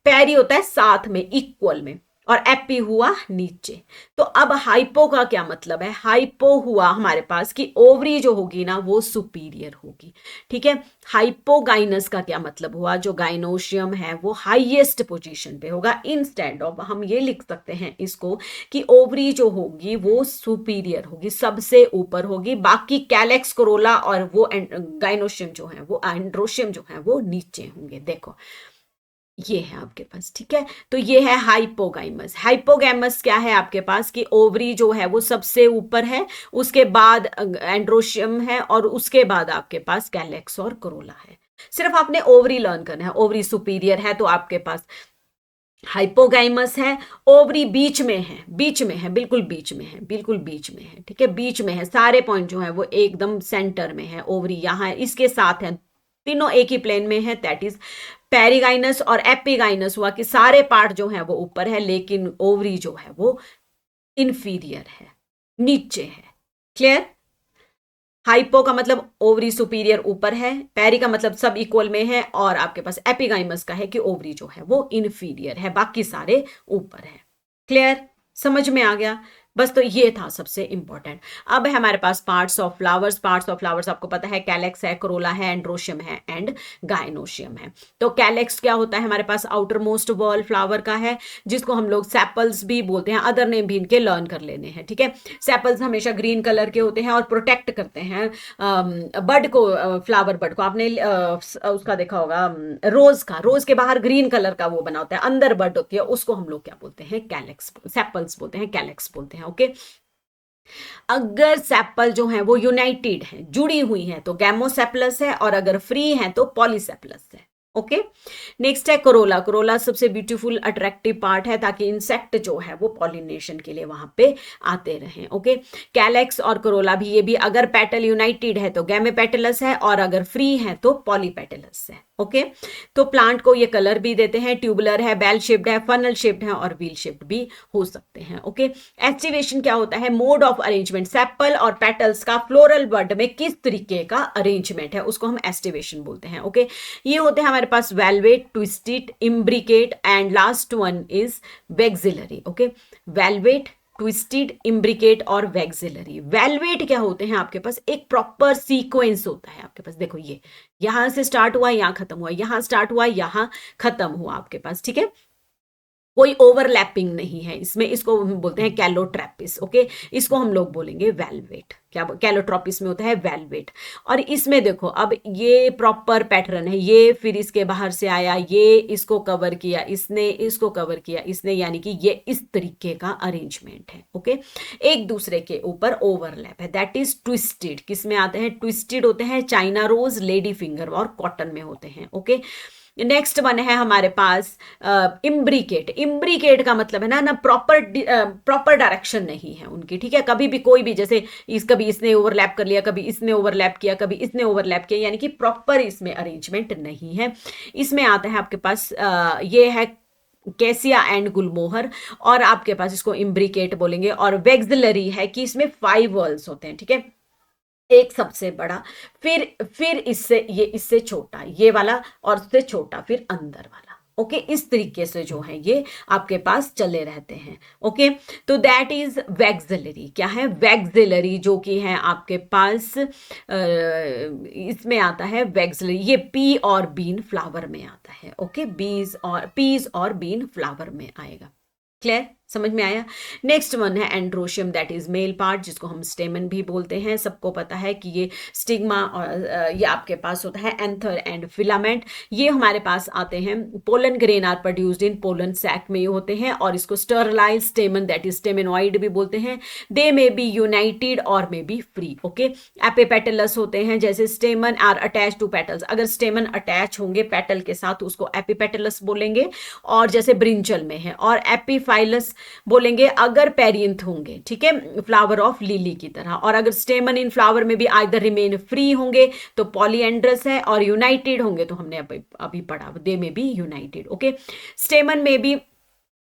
पेरी होता है साथ में, इक्वल में, और एपी हुआ नीचे। तो अब हाइपो का क्या मतलब है? हाइपो हुआ हमारे पास कि ओवरी जो होगी ना वो सुपीरियर होगी। ठीक है, हाइपोगाइनस का क्या मतलब हुआ? जो गाइनोशियम है वो हाईएस्ट पोजीशन पे होगा। इंस्टेड ऑफ हम ये लिख सकते हैं इसको कि ओवरी जो होगी वो सुपीरियर होगी, सबसे ऊपर होगी। बाकी कैलेक्स, कोरोला और वो गाइनोशियम जो है वो, एंड्रोशियम जो है वो नीचे होंगे। देखो, ये है आपके पास, ठीक है। तो ये है हाइपोगाइमस। हाइपोगैमस क्या है आपके पास कि ओवरी जो है वो सबसे ऊपर है, उसके बाद एंड्रोशियम है, और उसके बाद आपके पास कैलेक्स और कोरोला है। सिर्फ आपने ओवरी लर्न करना है। ओवरी सुपीरियर है तो आपके पास हाइपोगाइमस है। ओवरी बीच में है, बीच में है, बिल्कुल बीच में है, बिल्कुल बीच में है, ठीक है, बीच में है। सारे पॉइंट जो है वो एकदम सेंटर में है। ओवरी यहाँ है, इसके साथ है, तीनों एक ही प्लेन में है, दैट इज पेरिगाइनस। और एपिगाइनस हुआ कि सारे पार्ट जो है वो ऊपर है, लेकिन ओवरी जो है वो इंफीरियर है, नीचे है। क्लियर? हाइपो का मतलब ओवरी सुपीरियर ऊपर है, पेरी का मतलब सब इक्वल में है, और आपके पास एपिगाइमस का है कि ओवरी जो है वो इन्फीरियर है, बाकी सारे ऊपर है। क्लियर? समझ में आ गया? बस तो ये था सबसे इंपॉर्टेंट। अब है हमारे पास parts of flowers. Parts of flowers आपको पता है, कैलेक्स है, कोरोला है, एंड्रोशियम है एंड गायनोशियम है। तो कैलेक्स क्या होता है हमारे पास? आउटर मोस्ट वॉल फ्लावर का है, जिसको हम लोग सेपल्स भी बोलते हैं। अदर नेम भी इनके लर्न कर लेने हैं, ठीक है। सेपल्स हमेशा ग्रीन कलर के होते हैं और प्रोटेक्ट करते हैं बर्ड को, फ्लावर बर्ड को। आपने उसका देखा होगा, रोज के बाहर ग्रीन कलर का वो बना होता है, अंदर बर्ड होती है, उसको हम लोग क्या बोलते हैं? कैलेक्स, सेपल्स बोलते हैं, कैलेक्स बोलते हैं। ओके। अगर सेपल जो है वो यूनाइटेड है, जुड़ी हुई है, तो गैमोसेपलस है, और अगर फ्री है तो पॉलीसेपलस है। ओके। नेक्स्ट है कोरोला। कोरोला सबसे ब्यूटीफुल अट्रैक्टिव पार्ट है, ताकि इंसेक्ट जो है वो पॉलिनेशन के लिए वहां पे आते रहें। ओके। कैलेक्स और कोरोला भी, ये भी अगर पेटल यूनाइटेड है तो गैमेपेटलस है, और अगर फ्री है तो पॉलीपेटलस है। ओके। तो प्लांट को ये कलर भी देते हैं, ट्यूबुलर है, बेल शेप्ड है, फनल शेप्ड है, और व्हील शेप्ड भी हो सकते हैं। ओके। एस्टिवेशन क्या होता है? मोड ऑफ अरेंजमेंट, सेपल और पेटल्स का फ्लोरल बड में किस तरीके का अरेंजमेंट है, उसको हम एस्टिवेशन बोलते हैं। ओके। ये होते हैं हमारे पास valvate, twisted, imbricate, and last one is vexillary. Okay. Valvate, twisted, imbricate और वेक्सिलरी। वेलवेट क्या होते हैं आपके पास? एक प्रॉपर सीक्वेंस होता है आपके पास। देखो, ये यहां से स्टार्ट हुआ, यहां खत्म हुआ, यहां स्टार्ट हुआ, यहां खत्म हुआ आपके पास, ठीक है। कोई ओवरलैपिंग नहीं है इसमें। इसको हम बोलते हैं कैलोट्रैपिस। ओके। इसको हम लोग बोलेंगे वेलवेट। क्या कैलोट्रोपिस में होता है? वेलवेट। और इसमें देखो, अब ये प्रॉपर पैटर्न है, ये फिर इसके बाहर से आया, ये इसको कवर किया, इसने इसको कवर किया, इसने, यानी कि ये इस तरीके का अरेंजमेंट है। ओके। एक दूसरे के ऊपर ओवरलैप है, दैट इज ट्विस्टेड। किस में आते हैं? ट्विस्टेड होते हैं चाइना रोज, लेडी फिंगर और कॉटन में होते हैं। ओके। नेक्स्ट वन है हमारे पास इम्ब्रिकेट। इम्ब्रिकेट का मतलब है ना प्रॉपर डायरेक्शन नहीं है उनकी, ठीक है। कभी भी कोई भी, जैसे कभी इसने ओवरलैप कर लिया, कभी इसने ओवरलैप किया, कभी इसने ओवरलैप किया, यानी कि प्रॉपर इसमें अरेंजमेंट नहीं है। इसमें आता है आपके पास ये है कैसिया एंड गुलमोहर, और आपके पास इसको इम्ब्रिकेट बोलेंगे। और वेक्सिलरी है कि इसमें 5 वर्ल्स होते हैं, ठीक है। एक सबसे बड़ा, फिर इससे छोटा, ये वाला, और उससे छोटा, फिर अंदर वाला। ओके। इस तरीके से जो है ये आपके पास चले रहते हैं। ओके। तो दैट इज वेक्सिलरी। क्या है? वेक्सिलरी, जो कि है आपके पास इसमें आता है वेक्सिलरी। ये पी और बीन फ्लावर में आता है। ओके। पीस और बीन फ्लावर में आएगा। क्लियर? समझ में आया? नेक्स्ट वन है androecium, that is male part, जिसको हम स्टेमन भी बोलते हैं। सबको पता है कि ये स्टिग्मा, और ये आपके पास होता है एंथर एंड फिलामेंट। ये हमारे पास आते हैं, pollen grain are produced in pollen sac में होते हैं, और इसको sterilise stamen, that is staminode भी बोलते हैं। दे मे बी यूनाइटेड और may be free. Okay. Epipetalous होते हैं, जैसे stamen are attach to petals. अगर स्टेमन अटैच होंगे पेटल के साथ, उसको एपिपेटलस बोलेंगे, और जैसे ब्रिंचल में है। और एपिफाइलस बोलेंगे अगर पेरियंथ होंगे, ठीक है, फ्लावर ऑफ लिली की तरह। और अगर स्टेमन इन फ्लावर में भी आइदर रिमेन फ्री होंगे तो पॉलीएंड्रस है, और यूनाइटेड होंगे तो हमने अभी पढ़ा, दे में भी यूनाइटेड। ओके। स्टेमन में भी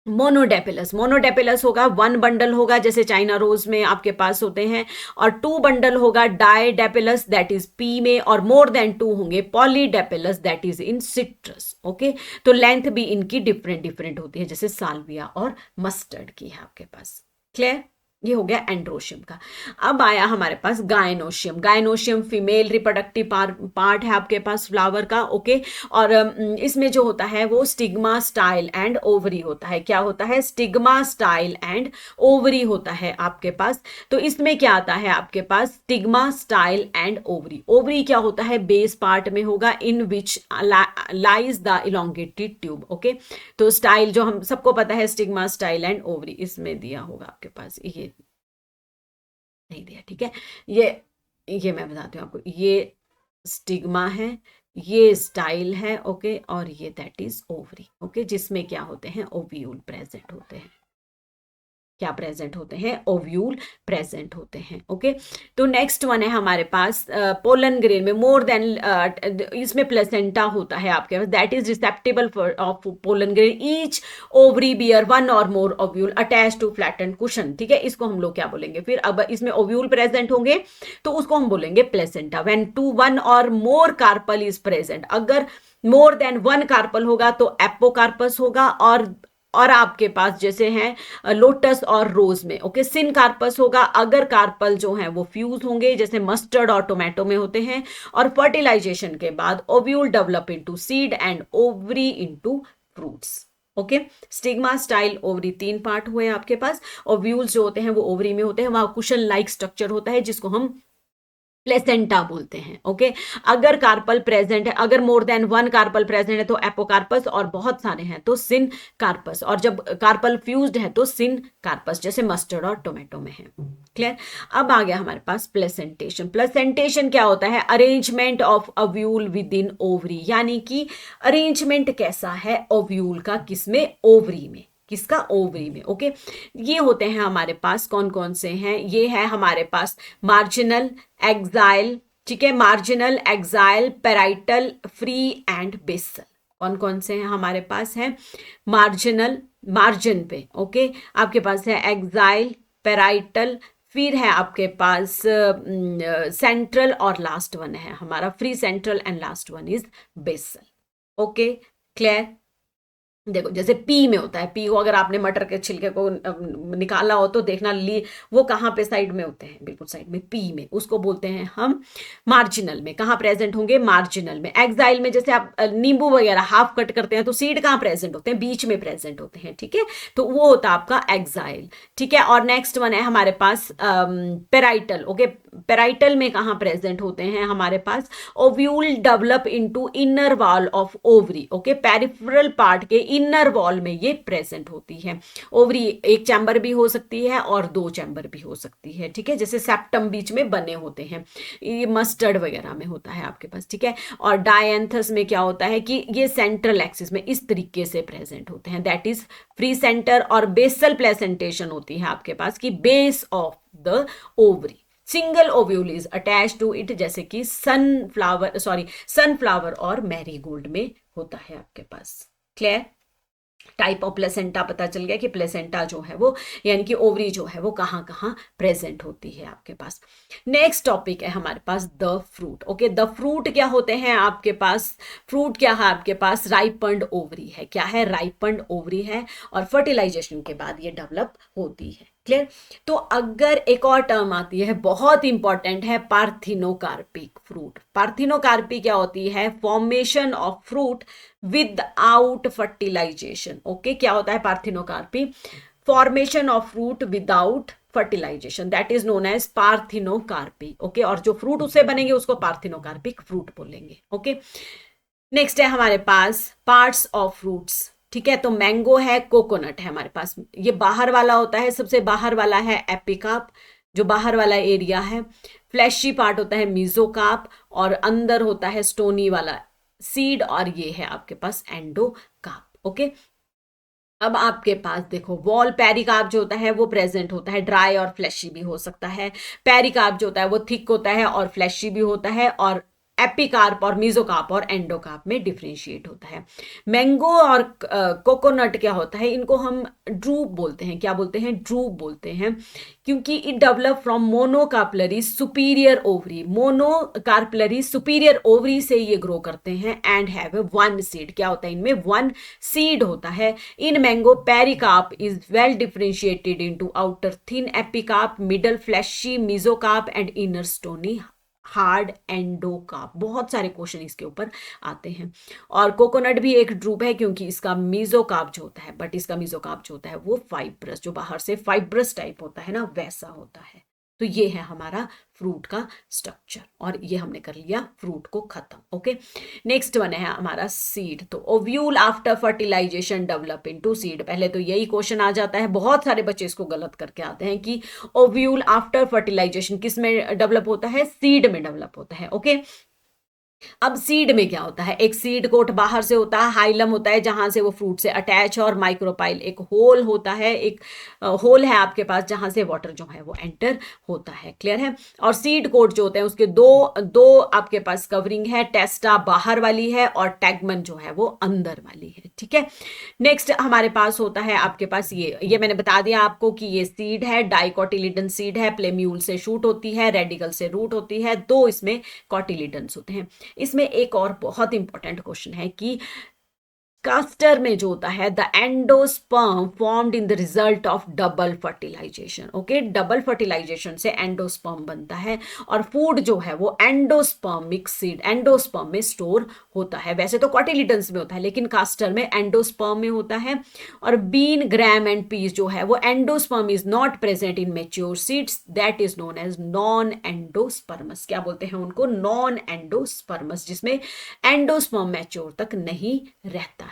मोनोडेपिलस। मोनोडेपिलस होगा, 1 बंडल होगा, जैसे चाइना रोज में आपके पास होते हैं। और 2 बंडल होगा डाइडेपिलस, दैट इज पी में। और मोर देन 2 होंगे polyadelphous, that is in citrus. Okay. तो लेंथ भी इनकी डिफरेंट डिफरेंट होती है, जैसे साल्विया और मस्टर्ड की है आपके पास। क्लियर? ये हो गया एंड्रोशियम का। अब आया हमारे पास gynoecium. Gynoecium female reproductive part है आपके पास फ्लावर का, ओके। और इसमें जो होता है वो स्टिग्मा स्टाइल एंड ओवरी होता है। क्या होता है? स्टिग्मा स्टाइल एंड ओवरी होता है आपके पास। तो इसमें क्या आता है आपके पास? Stigma style and ovary. Ovary क्या होता है? बेस पार्ट में होगा, in which lies the elongated tube, okay. तो स्टाइल जो हम सबको पता है, स्टिग्मा स्टाइल एंड ओवरी, इसमें दिया होगा आपके पास, ये नहीं दिया, ठीक है। ये मैं बताती हूँ आपको, ये स्टिग्मा है, ये स्टाइल है, ओके, और ये दैट इज ओवरी, ओके, जिसमें क्या होते हैं? ओव्यूल प्रेजेंट होते हैं। क्या प्रेजेंट होते हैं? ओव्यूल प्रेजेंट होते हैं, ओके। तो नेक्स्ट वन है हमारे पास पोलन ग्रेन में मोर देन, इसमें प्लेसेंटा होता है आपके पास, that is receptacle of pollen grain, each ovary bear one और more ovule attach to flattened cushion, ठीक है। इसको हम लोग क्या बोलेंगे फिर? अब इसमें ओव्यूल प्रेजेंट होंगे तो उसको हम बोलेंगे प्लेसेंटा। व्हेन टू वन और मोर कार्पल इज प्रेजेंट, अगर मोर देन वन कार्पल होगा तो एपोकार्पस होगा, और आपके पास जैसे हैं लोटस और रोज में, ओके, सिन कार्पस होगा अगर कार्पल जो है वो फ्यूज होंगे, जैसे मस्टर्ड और टोमेटो में होते हैं। और फर्टिलाइजेशन के बाद ovule develop into seed and ovary into fruits, okay. Stigma style ovary 3 part हुए आपके पास। ओव्यूल्स जो होते हैं वो ओवरी में होते हैं, वहां कुशन लाइक स्ट्रक्चर होता है जिसको हम प्लेसेंटा बोलते हैं, ओके। अगर कार्पल प्रेजेंट है, अगर more than one carpel present है तो एपोकार्पस, और बहुत सारे हैं तो सिन कार्पस, और जब कार्पल फ्यूज्ड है तो सिन कार्पस, जैसे मस्टर्ड और टोमेटो में है। क्लियर? अब आ गया हमारे पास प्लेसेंटेशन। प्लेसेंटेशन क्या होता है? Arrangement of ovule with in ovary, यानी कि अरेंजमेंट कैसा है ओव्यूल का, किसमें? ओवरी में। किसका? ओवरी में, ओके। ये होते हैं हमारे पास, कौन कौन से हैं? ये है हमारे पास मार्जिनल, एक्साइल, ठीक है, marginal, axile, parietal, free and basal. कौन कौन से हैं हमारे पास? हैं मार्जिनल, मार्जिन पे, ओके, आपके पास है एक्साइल, पेराइटल, फिर है आपके पास सेंट्रल, और लास्ट वन है हमारा free central, and last one is basal, okay. Clear? देखो, जैसे पी में होता है, पी को अगर आपने मटर के छिलके को निकाला हो तो देखना ली वो कहाँ पे साइड में होते हैं? बिल्कुल साइड में, पी में। उसको बोलते हैं हम मार्जिनल में। कहाँ प्रेजेंट होंगे? मार्जिनल में। एक्साइल में जैसे आप नींबू वगैरह हाफ कट करते हैं तो सीड कहाँ प्रेजेंट होते हैं? बीच में प्रेजेंट होते हैं, ठीक है। तो वो होता है आपका एक्साइल, ठीक है। और नेक्स्ट वन है हमारे पास पेराइटल, ओके। पेराइटल में कहाँ प्रेजेंट होते हैं हमारे पास? Ovule develop into inner wall of ovary, okay. Peripheral part के इनर वॉल में ये प्रेजेंट होती है। ओवरी एक चैम्बर भी हो सकती है और 2 चैम्बर भी हो सकती है, ठीक है, जैसे सेप्टम बीच में बने होते हैं, ये मस्टर्ड वगैरह में होता है आपके पास, ठीक है। और डायंथस में क्या होता है कि ये सेंट्रल एक्सिस में इस तरीके से प्रेजेंट होते हैं, दैट इज फ्री सेंटर। और बेसल प्लेसेंटेशन होती है आपके पास की base of the ovary, single ovule is attach to it, जैसे कि सनफ्लावर और मैरीगोल्ड में होता है आपके पास। क्लियर? टाइप ऑफ प्लेसेंटा पता चल गया कि प्लेसेंटा जो है वो, यानी कि ओवरी जो है वो कहाँ कहाँ प्रेजेंट होती है आपके पास। नेक्स्ट टॉपिक है हमारे पास the fruit, okay. The fruit क्या होते हैं आपके पास? फ्रूट क्या है आपके पास? राइपन्ड ओवरी है। क्या है? राइपन्ड ओवरी है, और फर्टिलाइजेशन के बाद ये डेवलप होती है। क्लियर? तो अगर एक और टर्म आती है, बहुत इंपॉर्टेंट है, पार्थिनोकार्पिक फ्रूट। पार्थिनोकार्पी क्या होती है? Formation of fruit without fertilisation, okay. क्या होता है parthenocarpy? Formation of fruit without fertilisation, that is known as parthenocarpy, okay. और जो फ्रूट उससे बनेंगे उसको पार्थिनोकार्पिक फ्रूट बोलेंगे, ओके। नेक्स्ट है हमारे पास पार्ट्स ऑफ फ्रूट्स, ठीक है। तो मैंगो है, कोकोनट है हमारे पास। ये बाहर वाला होता है, सबसे बाहर वाला है एपिकाप, जो बाहर वाला एरिया है। फ्लैशी पार्ट होता है मीजोकाप, और अंदर होता है स्टोनी वाला सीड, और ये है आपके पास एंडोकाप, ओके। अब आपके पास देखो, वॉल पेरिकार्प जो होता है वो प्रेजेंट होता है, ड्राई और फ्लैशी भी हो सकता है। पेरिकार्प जो होता है वो थिक होता है और फ्लैशी भी होता है, और एपिकार्प और मीजोकार्प और एंडोकार्प में डिफरेंशिएट होता है। मैंगो और कोकोनट क्या होता है, इनको हम ड्रूप बोलते हैं। क्या बोलते हैं? ड्रूप बोलते हैं, क्योंकि it develop from monocarpellary superior ovary. Monocarpellary superior ovary से ये ग्रो करते हैं एंड हैव वन सीड। क्या होता है? इनमें वन सीड होता है। In mango pericarp is well differentiated into outer thin epicarp, middle fleshy mesocarp and inner stony hard endocarp. बहुत सारे क्वेश्चन इसके ऊपर आते हैं। और कोकोनट भी एक ड्रूप है, क्योंकि इसका मीजोकार्प जो होता है, बट इसका मीजोकार्प जो होता है वो फाइब्रस, जो बाहर से फाइब्रस टाइप होता है ना, वैसा होता है। तो ये है हमारा फ्रूट का स्ट्रक्चर, और ये हमने कर लिया फ्रूट को खत्म। ओके, नेक्स्ट वन है हमारा सीड। तो ovule after fertilisation develop into seed. पहले तो यही क्वेश्चन आ जाता है, बहुत सारे बच्चे इसको गलत करके आते हैं कि ओव्यूल आफ्टर फर्टिलाइजेशन किस में डेवलप होता है? सीड में डेवलप होता है। ओके, अब सीड में क्या होता है? एक सीड कोट बाहर से होता है, हाइलम होता है जहां से वो फ्रूट से अटैच है, और माइक्रोपाइल एक होल होता है, एक होल है आपके पास जहां से वाटर जो है वो एंटर होता है। क्लियर है? और सीड कोट जो होते हैं उसके दो दो आपके पास कवरिंग है, टेस्टा बाहर वाली है और टैगमन जो है वो अंदर वाली है। ठीक है, नेक्स्ट हमारे पास होता है आपके पास ये मैंने बता दिया आपको कि ये सीड है, डाइकोटिलिडन सीड है, प्लेम्यूल से शूट होती है, रेडिकल से रूट होती है, दो इसमें कॉटिलिडन्स होते हैं। इसमें एक और बहुत इंपॉर्टेंट क्वेश्चन है कि कास्टर में जो होता है the endosperm formed in the result of double fertilisation. Okay, double fertilisation से एंडोस्पर्म बनता है, और फूड जो है वो एंडोस्पर्मिक सीड एंडोस्पर्म में स्टोर होता है। वैसे तो कॉटिलिडन्स में होता है, लेकिन कास्टर में एंडोस्पर्म में होता है। और बीन, ग्राम एंड पीस जो है वो endosperm is not present in mature seeds, that is known as non endospermous. क्या बोलते हैं उनको? नॉन एंडोस्पर्मस, जिसमें एंडोस्पर्म मैच्योर तक नहीं रहता है।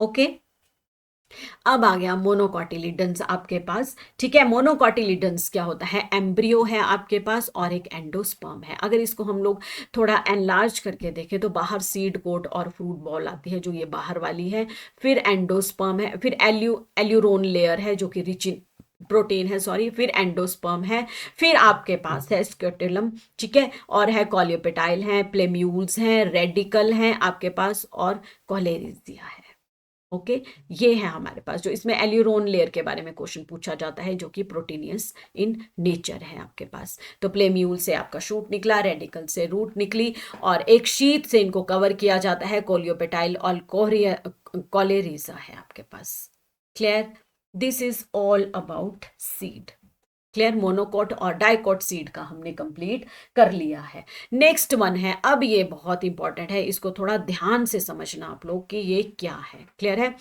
ओके, अब आ गया मोनोकॉटिलिडन्स आपके पास। ठीक है, मोनोकॉटिलिडन्स क्या होता है? एम्ब्रियो है आपके पास और एक एंडोस्पर्म है। अगर इसको हम लोग थोड़ा एनलार्ज करके देखें तो बाहर सीड कोट और फ्रूट बॉल आती है, जो ये बाहर वाली है, फिर एंडोस्पर्म है, फिर एल्यूरोन लेयर है जो कि रिच इन प्रोटीन है, सॉरी, फिर एंडोस्पर्म है, फिर आपके पास है स्केटेलम, ठीक है, और है कॉलियोपेटाइल है, प्लेम्यूल्स हैं, रेडिकल हैं आपके पास, और कोलेरिजिया है। ओके, ये है हमारे पास, जो इसमें एल्यूरोन लेयर के बारे में क्वेश्चन पूछा जाता है, जो कि प्रोटीनियस इन नेचर है आपके पास। तो प्लेम्यूल से आपका शूट निकला, रेडिकल से रूट निकली, और एक शीट से इनको कवर किया जाता है, कोलियोपेटाइल और कोलेरिजा है आपके पास। Clear? This is all about seed. Clear? Monocot और डाइकोट सीड का हमने कंप्लीट कर लिया है। नेक्स्ट वन है, अब ये बहुत इंपॉर्टेंट है, इसको थोड़ा ध्यान से समझना आप लोग कि ये क्या है। क्लियर है?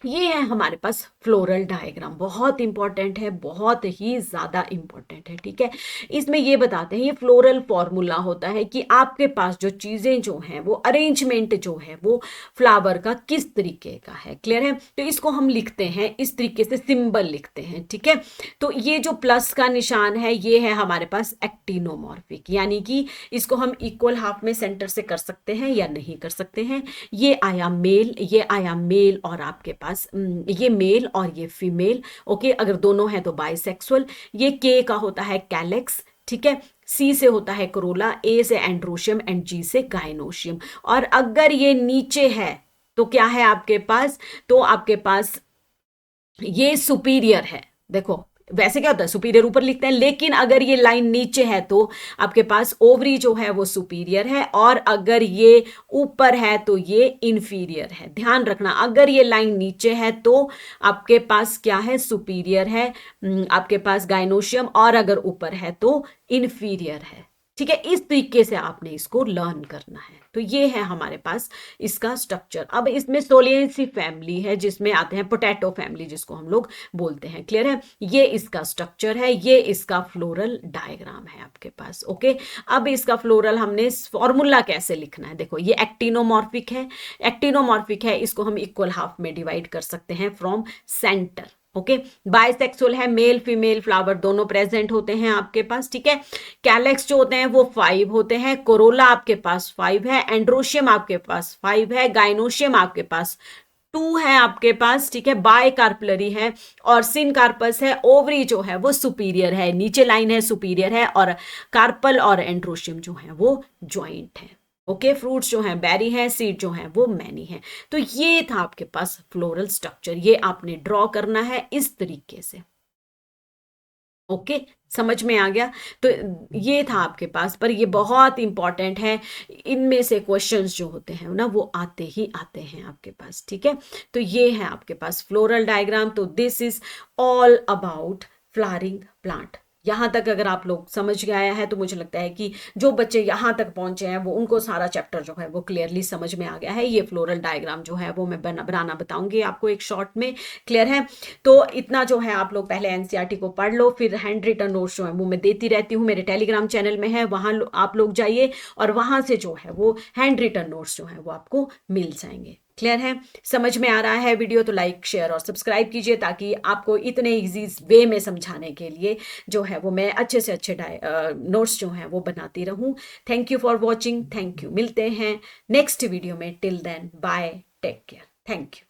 ये है हमारे पास फ्लोरल डायग्राम, बहुत इंपॉर्टेंट है, बहुत ही ज्यादा इंपॉर्टेंट है। ठीक है, इसमें ये बताते हैं, ये फ्लोरल फॉर्मूला होता है कि आपके पास जो चीजें जो हैं वो अरेंजमेंट जो है वो फ्लावर का किस तरीके का है। क्लियर है? तो इसको हम लिखते हैं इस तरीके से, सिंबल लिखते हैं। ठीक है, तो ये जो प्लस का निशान है ये है हमारे पास एक्टिनोमॉर्फिक, यानी कि इसको हम इक्वल हाफ में सेंटर से कर सकते हैं या नहीं कर सकते हैं। ये आया मेल, ये आया मेल, और आपके पास ये मेल और ये फीमेल। ओके, अगर दोनों हैं तो बाइसेक्सुअल। ये के का होता है कैलेक्स, ठीक है, सी से होता है कोरोला, ए से एंड्रोशियम एंड जी से गाइनोशियम। और अगर ये नीचे है तो क्या है आपके पास? तो आपके पास ये सुपीरियर है। देखो, वैसे क्या होता है, सुपीरियर ऊपर लिखते हैं, लेकिन अगर ये लाइन नीचे है तो आपके पास ओवरी जो है वो सुपीरियर है, और अगर ये ऊपर है तो ये इंफीरियर है। ध्यान रखना, अगर ये लाइन नीचे है तो आपके पास क्या है? सुपीरियर है आपके पास गाइनोशियम, और अगर ऊपर है तो इंफीरियर है। ठीक है, इस तरीके से आपने इसको लर्न करना है। तो ये है हमारे पास इसका स्ट्रक्चर। अब इसमें सोलियेंसी फैमिली है, जिसमें आते हैं पोटैटो फैमिली, जिसको हम लोग बोलते हैं। क्लियर है? ये इसका स्ट्रक्चर है, ये इसका फ्लोरल डायग्राम है आपके पास। ओके, अब इसका फ्लोरल हमने फॉर्मूला कैसे लिखना है, देखो, ये एक्टिनोमॉर्फिक है, एक्टिनोमॉर्फिक है, इसको हम इक्वल हाफ में डिवाइड कर सकते हैं फ्रॉम सेंटर। ओके, बाइसेक्सुअल है, मेल फीमेल फ्लावर दोनों प्रेजेंट होते हैं आपके पास। ठीक है, कैलेक्स जो होते हैं वो 5 होते हैं, कोरोला आपके पास 5 है, एंड्रोशियम आपके पास 5 है, गाइनोशियम आपके पास टू है आपके पास, ठीक है, बाय कार्पलरी है, और सिन कार्पस है, ओवरी जो है वो सुपीरियर है, नीचे लाइन है सुपीरियर है, और कार्पल और एंड्रोशियम जो है वो ज्वाइंट है। ओके, फ्रूट्स जो हैं बेरी हैं, सीड जो हैं वो मैनी है। तो ये था आपके पास फ्लोरल स्ट्रक्चर, ये आपने ड्रॉ करना है इस तरीके से। ओके, समझ में आ गया। तो ये था आपके पास, पर ये बहुत इंपॉर्टेंट है, इनमें से क्वेश्चंस जो होते हैं ना वो आते ही आते हैं आपके पास, ठीक है। तो ये है आपके पास फ्लोरल डायग्राम। तो this is all about flowering plant. यहाँ तक अगर आप लोग समझ गया है तो मुझे लगता है कि जो बच्चे यहाँ तक पहुंचे हैं वो उनको सारा चैप्टर जो है वो क्लियरली समझ में आ गया है। ये फ्लोरल डायग्राम जो है वो मैं बनाना बताऊंगी आपको एक शॉर्ट में, क्लियर है। तो इतना जो है आप लोग पहले एनसीईआरटी को पढ़ लो, फिर हैंड रिटन नोट्स जो है वो मैं देती रहती हूँ, मेरे टेलीग्राम चैनल में है, वहां आप लोग जाइए और वहां से जो है वो हैंड रिटन नोट्स जो है वो आपको मिल जाएंगे। क्लियर है, समझ में आ रहा है वीडियो तो लाइक शेयर और सब्सक्राइब कीजिए, ताकि आपको इतने इजी वे में समझाने के लिए जो है वो मैं अच्छे से अच्छे नोट्स जो हैं वो बनाती रहूं। Thank you for watching, thank you, मिलते हैं नेक्स्ट वीडियो में। Till then bye, take care, thank you.